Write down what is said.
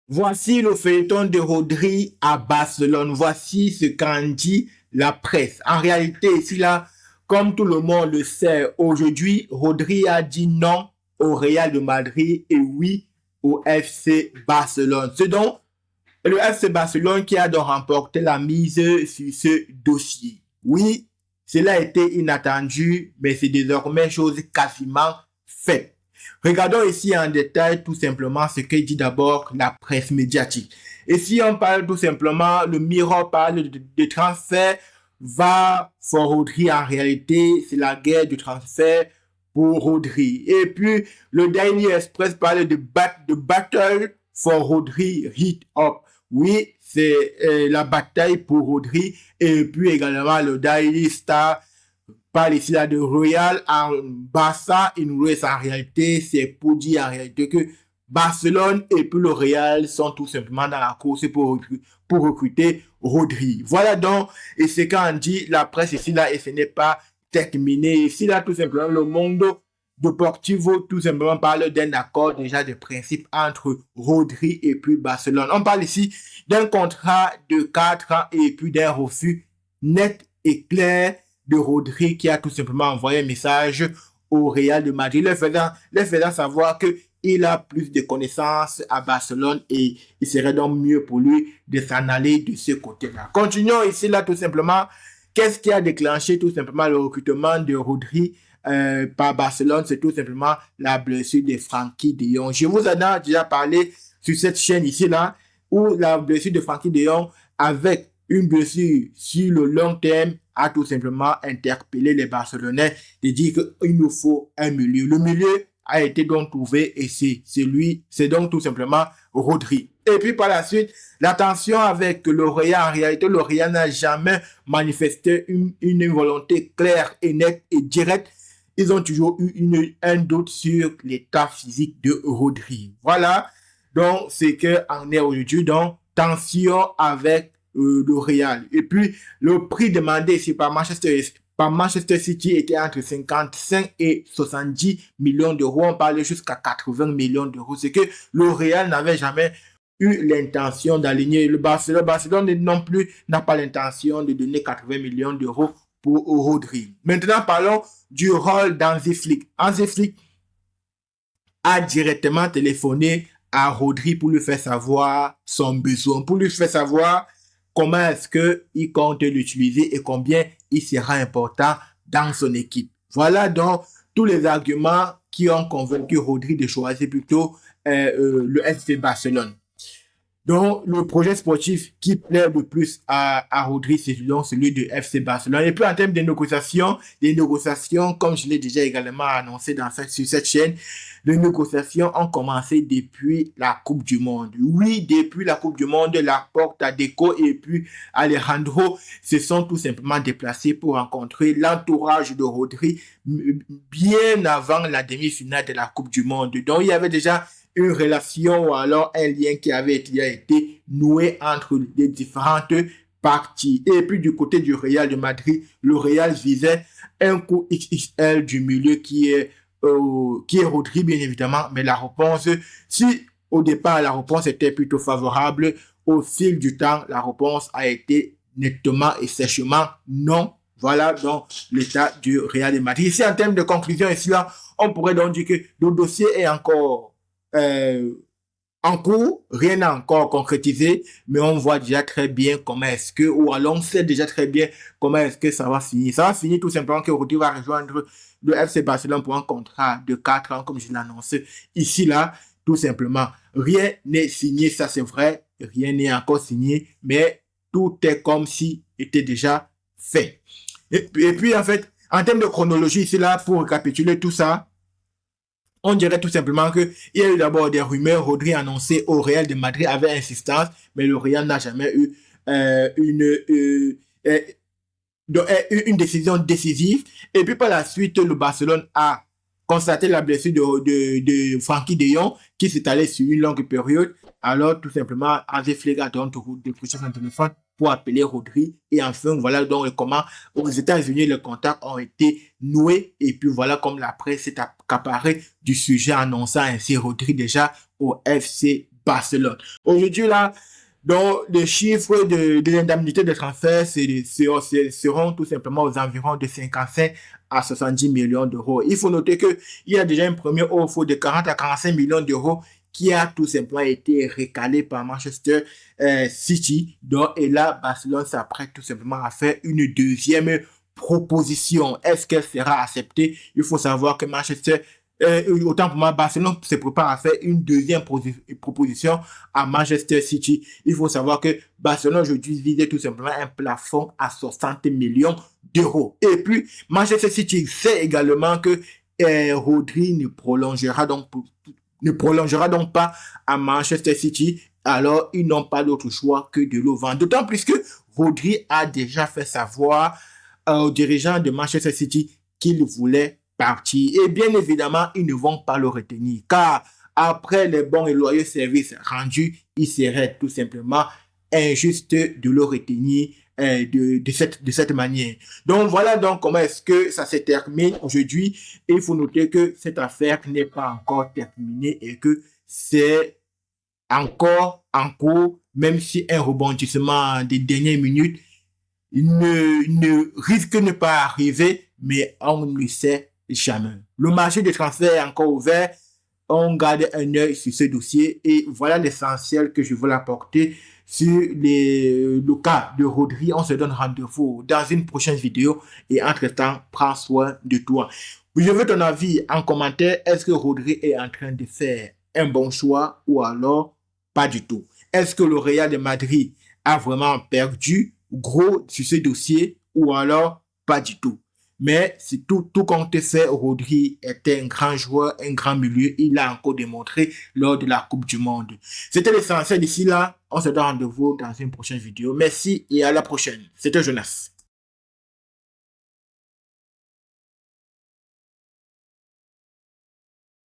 Voici le feuilleton de Rodri à Barcelone. Voici ce qu'en dit la presse. En réalité, ici là, comme tout le monde le sait, aujourd'hui, Rodri a dit non au Real de Madrid et oui au FC Barcelone. C'est donc le FC Barcelone qui a donc remporté la mise sur ce dossier. Oui, cela a été inattendu, mais c'est désormais chose quasiment faite. Regardons ici en détail tout simplement ce que dit d'abord la presse médiatique. Et si on parle tout simplement, le Mirror parle de transfert va for Rodri. En réalité, c'est la guerre du transfert pour Rodri. Et puis, le Daily Express parle de battle for Rodri heat up. Oui, c'est la bataille pour Rodri. Et puis également, le Daily Star parle ici là de Royal en Barça Inouest. En réalité, c'est pour dire en réalité que Barcelone et puis le Real sont tout simplement dans la course pour recruter Rodri. Voilà donc, et c'est quand on dit la presse ici là, et ce n'est pas terminé. Ici là, tout simplement, le Mundo Deportivo tout simplement parle d'un accord déjà de principe entre Rodri et puis Barcelone. On parle ici d'un contrat de 4 ans et puis d'un refus net et clair de Rodri qui a tout simplement envoyé un message au Real de Madrid, leur faisant savoir que il a plus de connaissances à Barcelone et il serait donc mieux pour lui de s'en aller de ce côté-là. Continuons ici là tout simplement. Qu'est-ce qui a déclenché tout simplement le recrutement de Rodri par Barcelone? C'est tout simplement la blessure de Frenkie de Jong. Je vous en ai déjà parlé sur cette chaîne ici là où la blessure de Frenkie de Jong avec une blessure sur le long terme a tout simplement interpellé les Barcelonais de dire qu'il nous faut un milieu. Le milieu a été donc trouvé et c'est donc tout simplement Rodri. Et puis par la suite, la tension avec le Real, en réalité, le Real n'a jamais manifesté une volonté claire et nette et directe. Ils ont toujours eu un doute sur l'état physique de Rodri. Voilà, donc c'est qu'on est aujourd'hui, donc tension avec le Real. Et puis, le prix demandé ici par Manchester City était entre 55 et 70 millions d'euros. On parlait jusqu'à 80 millions d'euros. C'est que le Real n'avait jamais eu l'intention d'aligner le Barcelone. Barcelone non plus n'a pas l'intention de donner 80 millions d'euros pour Rodri. Maintenant, parlons du rôle d'Hansi Flick. Hansi Flick a directement téléphoné à Rodri pour lui faire savoir son besoin, pour lui faire savoir comment est-ce qu'il compte l'utiliser et combien il sera important dans son équipe. Voilà donc tous les arguments qui ont convaincu Rodri de choisir plutôt le FC Barcelone. Donc, le projet sportif qui plaît le plus à Rodri, c'est donc celui de FC Barcelone. Et puis, en termes de négociations, comme je l'ai déjà également annoncé sur cette chaîne, les négociations ont commencé depuis la Coupe du Monde. Oui, depuis la Coupe du Monde, Laporta, Deco et puis Alejandro se sont tout simplement déplacés pour rencontrer l'entourage de Rodri bien avant la demi-finale de la Coupe du Monde. Donc, il y avait déjà une relation ou alors un lien qui avait été noué entre les différentes parties. Et puis du côté du Real de Madrid, le Real visait un coup XXL du milieu qui est Rodri bien évidemment, mais la réponse, si au départ la réponse était plutôt favorable, au fil du temps, la réponse a été nettement et sèchement non. Voilà donc l'état du Real de Madrid. Ici, en termes de conclusion, ici là, on pourrait donc dire que le dossier est encore en cours, rien n'a encore concrétisé, mais on voit déjà très bien comment est-ce que, ou alors on sait déjà très bien comment est-ce que ça va finir. Ça va finir tout simplement que Rodri va rejoindre le FC Barcelone pour un contrat de 4 ans, comme je l'ai annoncé ici, là, tout simplement. Rien n'est signé, ça c'est vrai, rien n'est encore signé, mais tout est comme si était déjà fait. Et puis, en fait, en termes de chronologie, ici, là, pour récapituler tout ça, on dirait tout simplement qu'il y a eu d'abord des rumeurs, Rodri annoncé au Real de Madrid avec insistance, mais le Real n'a jamais eu une décision décisive. Et puis par la suite, le Barcelone a constaté la blessure de Frenkie de Jong qui s'est allé sur une longue période. Alors tout simplement, Hansi Flick a donc décroché son téléphone pour appeler Rodri. Et enfin, voilà donc comment aux États-Unis, les contacts ont été noués. Et puis voilà comme la presse s'est accaparée du sujet annonçant ainsi Rodri déjà au FC Barcelone. Aujourd'hui, là, donc, les chiffres de l'indemnité de transfert seront tout simplement aux environs de 55 à 70 millions d'euros. Il faut noter qu'il y a déjà une première offre de 40 à 45 millions d'euros qui a tout simplement été recalée par Manchester City. Donc, et là, Barcelone s'apprête tout simplement à faire une deuxième proposition. Est-ce qu'elle sera acceptée? Il faut savoir que autant pour moi, Barcelone se prépare à faire une deuxième proposition à Manchester City. Il faut savoir que Barcelone aujourd'hui visait tout simplement un plafond à 60 millions d'euros. Et puis, Manchester City sait également que Rodri ne prolongera donc pas à Manchester City. Alors, ils n'ont pas d'autre choix que de le vendre. D'autant plus que Rodri a déjà fait savoir aux dirigeants de Manchester City qu'il voulait partir. Et bien évidemment, ils ne vont pas le retenir, car après les bons et loyaux services rendus, il serait tout simplement injuste de le retenir de cette manière. Donc voilà donc comment est-ce que ça se termine aujourd'hui. Et il faut noter que cette affaire n'est pas encore terminée et que c'est encore en cours, même si un rebondissement des dernières minutes ne risque de ne pas arriver, mais on ne le sait jamais. Le marché des transferts est encore ouvert. On garde un œil sur ce dossier et voilà l'essentiel que je voulais apporter sur le cas de Rodri. On se donne rendez-vous dans une prochaine vidéo et entre-temps, prends soin de toi. Je veux ton avis en commentaire. Est-ce que Rodri est en train de faire un bon choix ou alors pas du tout? Est-ce que le Real de Madrid a vraiment perdu gros sur ce dossier ou alors pas du tout? Mais c'est tout compte fait, Rodri était un grand joueur, un grand milieu. Il l'a encore démontré lors de la Coupe du Monde. C'était l'essentiel d'ici là. On se donne rendez-vous dans une prochaine vidéo. Merci et à la prochaine. C'était Jonas.